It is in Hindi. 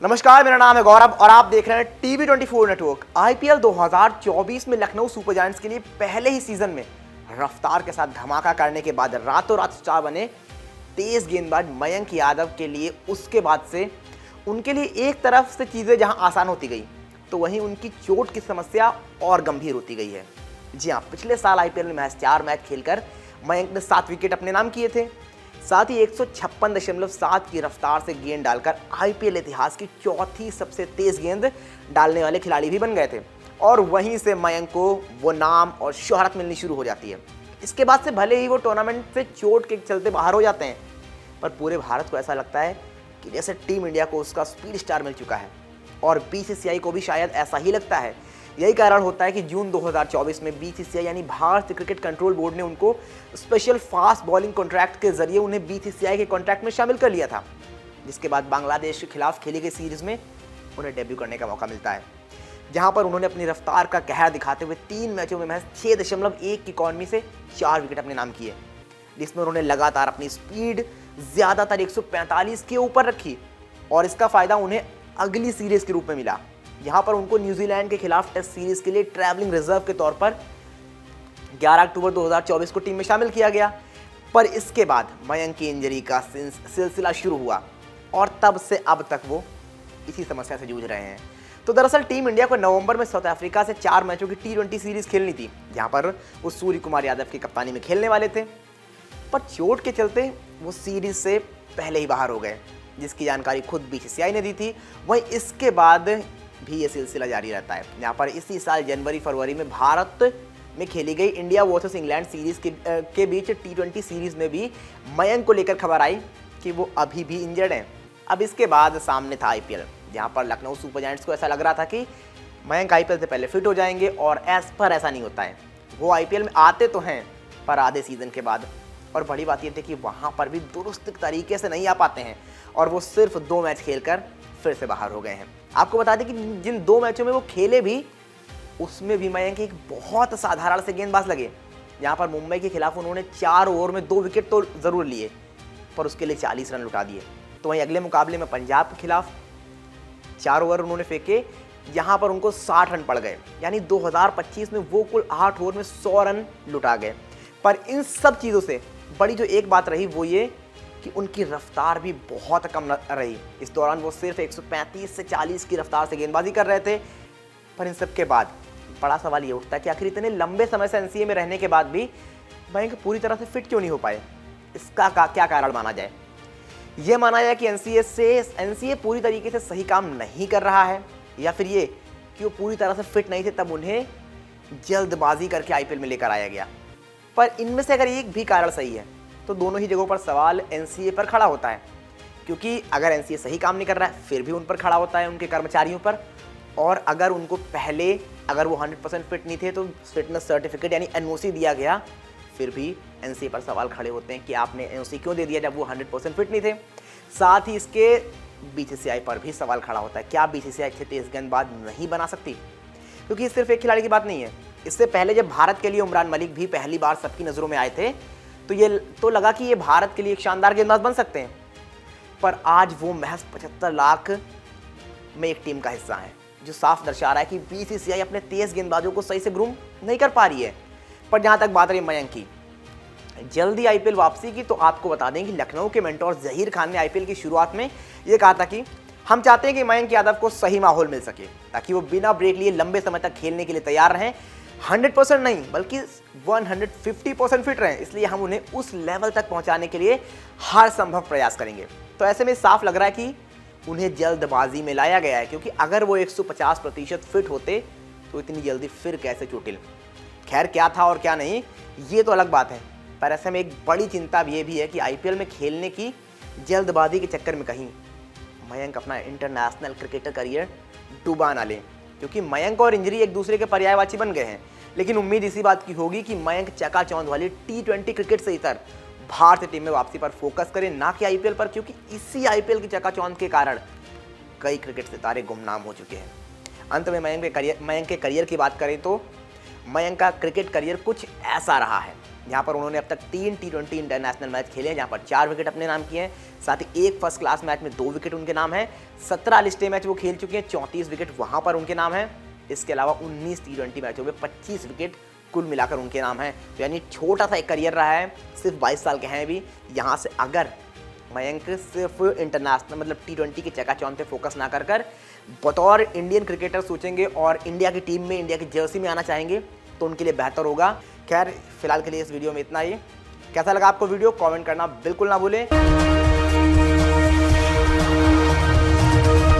नमस्कार, मेरा नाम है गौरव और आप देख रहे हैं टीवी 24 नेटवर्क। आईपीएल 2024 में लखनऊ सुपर जायंट्स के लिए पहले ही सीजन में रफ्तार के साथ धमाका करने के बाद रातों रात स्टार बने तेज गेंदबाज मयंक यादव के लिए उसके बाद से उनके लिए एक तरफ से चीज़ें जहां आसान होती गई तो वहीं उनकी चोट की समस्या और गंभीर होती गई है। जी हाँ, पिछले साल आईपीएल में महज 4 मैच खेलकर मयंक ने 7 विकेट अपने नाम किए थे। साथ ही 156.7 की रफ्तार से गेंद डालकर आईपीएल इतिहास की चौथी सबसे तेज गेंद डालने वाले खिलाड़ी भी बन गए थे। और वहीं से मयंक को वो नाम और शोहरत मिलनी शुरू हो जाती है। इसके बाद से भले ही वो टूर्नामेंट से चोट के चलते बाहर हो जाते हैं, पर पूरे भारत को ऐसा लगता है कि जैसे टीम इंडिया को उसका स्पीड स्टार मिल चुका है और बीसीसीआई को भी शायद ऐसा ही लगता है। यही कारण होता है कि जून 2024 में बीसीसीआई यानी भारतीय क्रिकेट कंट्रोल बोर्ड ने उनको स्पेशल फास्ट बॉलिंग कॉन्ट्रैक्ट के जरिए उन्हें बीसीसीआई के कॉन्ट्रैक्ट में शामिल कर लिया था, जिसके बाद बांग्लादेश के खिलाफ खेली गई सीरीज में उन्हें डेब्यू करने का मौका मिलता है, जहां पर उन्होंने अपनी रफ्तार का कहर दिखाते हुए 3 मैचों में महज 6.1 की इकॉनमी से 4 विकेट अपने नाम किए, जिसमें उन्होंने लगातार अपनी स्पीड ज़्यादातर 145 के ऊपर रखी और इसका फायदा उन्हें अगली सीरीज के रूप में मिला। यहाँ पर उनको न्यूजीलैंड के खिलाफ टेस्ट सीरीज के लिए ट्रैवलिंग रिजर्व के तौर पर 11 अक्टूबर 2024 को टीम में शामिल किया गया। पर इसके बाद मयंक की इंजरी का सिलसिला शुरू हुआ और तब से अब तक वो इसी समस्या से जूझ रहे हैं। तो दरअसल टीम इंडिया को नवंबर में साउथ अफ्रीका से 4 मैचों की T20 सीरीज खेलनी थी, जहाँ पर वो सूर्य कुमार यादव की कप्तानी में खेलने वाले थे, पर चोट के चलते वो सीरीज से पहले ही बाहर हो गए, जिसकी जानकारी खुद बीसीसीआई ने दी थी। वहीं इसके बाद भी ये सिलसिला जारी रहता है। यहाँ पर इसी साल जनवरी-फरवरी में भारत में खेली गई इंडिया वर्सेस इंग्लैंड सीरीज के बीच T20 सीरीज में भी मयंक को लेकर खबर आई कि वो अभी भी इंजर्ड हैं। अब इसके बाद सामने था आईपीएल, जहाँ पर लखनऊ सुपर जायंट्स को ऐसा लग रहा था कि मयंक आईपीएल से पहले फिट हो जाएंगे, और पर ऐसा नहीं होता है। वो आईपीएल में आते तो हैं पर आधे सीजन के बाद, और बड़ी बात ये थी कि वहाँ पर भी दुरुस्त तरीके से नहीं आ पाते हैं और वो सिर्फ 2 मैच खेलकर फिर से बाहर हो गए हैं। आपको बता दें कि जिन 2 मैचों में वो खेले भी, उसमें भी मयंक एक बहुत साधारण से गेंदबाज लगे। यहाँ पर मुंबई के खिलाफ उन्होंने 4 ओवर में 2 विकेट तो ज़रूर लिए, पर उसके लिए 40 रन लुटा दिए। तो वहीं अगले मुकाबले में पंजाब के खिलाफ 4 ओवर उन्होंने फेंके, यहाँ पर उनको 60 रन पड़ गए। यानी 2025 में वो कुल 8 ओवर में 100 रन लुटा गए। पर इन सब चीज़ों से बड़ी जो एक बात रही वो ये कि उनकी रफ्तार भी बहुत कम रही। इस दौरान वो सिर्फ 135 से 40 की रफ्तार से गेंदबाजी कर रहे थे। पर इन सब के बाद बड़ा सवाल ये उठता है कि आखिर इतने लंबे समय से एनसीए में रहने के बाद भी मयंक पूरी तरह से फिट क्यों नहीं हो पाए? इसका क्या कारण माना जाए? ये माना जाए कि एनसीए पूरी तरीके से सही काम नहीं कर रहा है, या फिर ये कि वो पूरी तरह से फिट नहीं थे, तब उन्हें जल्दबाजी करके आईपीएल में लेकर आया गया। पर इनमें से अगर एक भी कारण सही है तो दोनों ही जगहों पर सवाल एनसीए पर खड़ा होता है, क्योंकि अगर एनसीए सही काम नहीं कर रहा है फिर भी उन पर खड़ा होता है, उनके कर्मचारियों पर। और अगर उनको पहले अगर वो 100% फिट नहीं थे तो फिटनेस सर्टिफिकेट यानी एनओसी दिया गया, फिर भी एनसीए पर सवाल खड़े होते हैं कि आपने एनओसी क्यों दे दिया जब वो 100% फिट नहीं थे। साथ ही इसके बीसीसीआई पर भी सवाल खड़ा होता है, क्या बीसीसीआई अच्छे तेज गेंदबाज नहीं बना सकती? क्योंकि सिर्फ एक खिलाड़ी की बात नहीं है। इससे पहले जब भारत के लिए उमरान मलिक भी पहली बार सबकी नज़रों में आए थे तो लगा कि ये भारत के लिए एक शानदार गेंदबाज बन सकते हैं, पर आज वो महज 75 लाख में एक टीम का हिस्सा है, जो साफ दर्शा रहा है कि बीसीसीआई अपने तेज गेंदबाजों को सही से ग्रूम नहीं कर पा रही है। पर जहां तक बात रही मयंक की जल्दी आईपीएल वापसी की, तो आपको बता दें कि लखनऊ के मेंटोर जहीर खान ने आईपीएल की शुरुआत में ये कहा था कि हम चाहते हैं कि मयंक यादव को सही माहौल मिल सके ताकि वो बिना ब्रेक लिए लंबे समय तक खेलने के लिए तैयार रहें। 100% नहीं बल्कि 150% फिट रहें, इसलिए हम उन्हें उस लेवल तक पहुंचाने के लिए हर संभव प्रयास करेंगे। तो ऐसे में साफ लग रहा है कि उन्हें जल्दबाजी में लाया गया है, क्योंकि अगर वो 150% फिट होते तो इतनी जल्दी फिर कैसे चोटिल। खैर, क्या था और क्या नहीं ये तो अलग बात है, पर ऐसे में एक बड़ी चिंता ये भी है कि आईपीएल में खेलने की जल्दबाजी के चक्कर में कहीं मयंक अपना इंटरनेशनल क्रिकेटर करियर डुबा ना लें, क्योंकि मयंक और इंजरी एक दूसरे के पर्यायवाची बन गए हैं। लेकिन उम्मीद इसी बात की होगी कि मयंक चकाचौंध वाली T20 क्रिकेट से इतर भारतीय टीम में वापसी पर फोकस करें, ना कि आईपीएल पर, क्योंकि इसी आईपीएल की चकाचौंध के कारण कई क्रिकेट सितारे गुमनाम हो चुके हैं। अंत में मयंक के करियर की बात करें तो मयंक का क्रिकेट करियर कुछ ऐसा रहा है जहां पर उन्होंने अब तक 3 T20 इंटरनेशनल मैच खेले हैं, जहां पर 4 विकेट अपने नाम किए हैं। साथ ही एक फर्स्ट क्लास मैच में 2 विकेट उनके नाम है। 17 लिस्टे मैच वो खेल चुके हैं, 34 विकेट वहां पर उनके नाम है। इसके अलावा 19 T20 मैचों में 25 विकेट कुल मिलाकर उनके नाम है। तो यानी छोटा सा एक करियर रहा है, सिर्फ 22 साल के हैं अभी। यहाँ से अगर मयंक सिर्फ इंटरनेशनल मतलब T20 की चकाचौंध पे फोकस ना कर बतौर इंडियन क्रिकेटर सोचेंगे और इंडिया की टीम में, इंडिया की जर्सी में आना चाहेंगे, तो उनके लिए बेहतर होगा। खैर फिलहाल के लिए इस वीडियो में इतना ही। कैसा लगा आपको वीडियो, कमेंट करना बिल्कुल ना भूलें।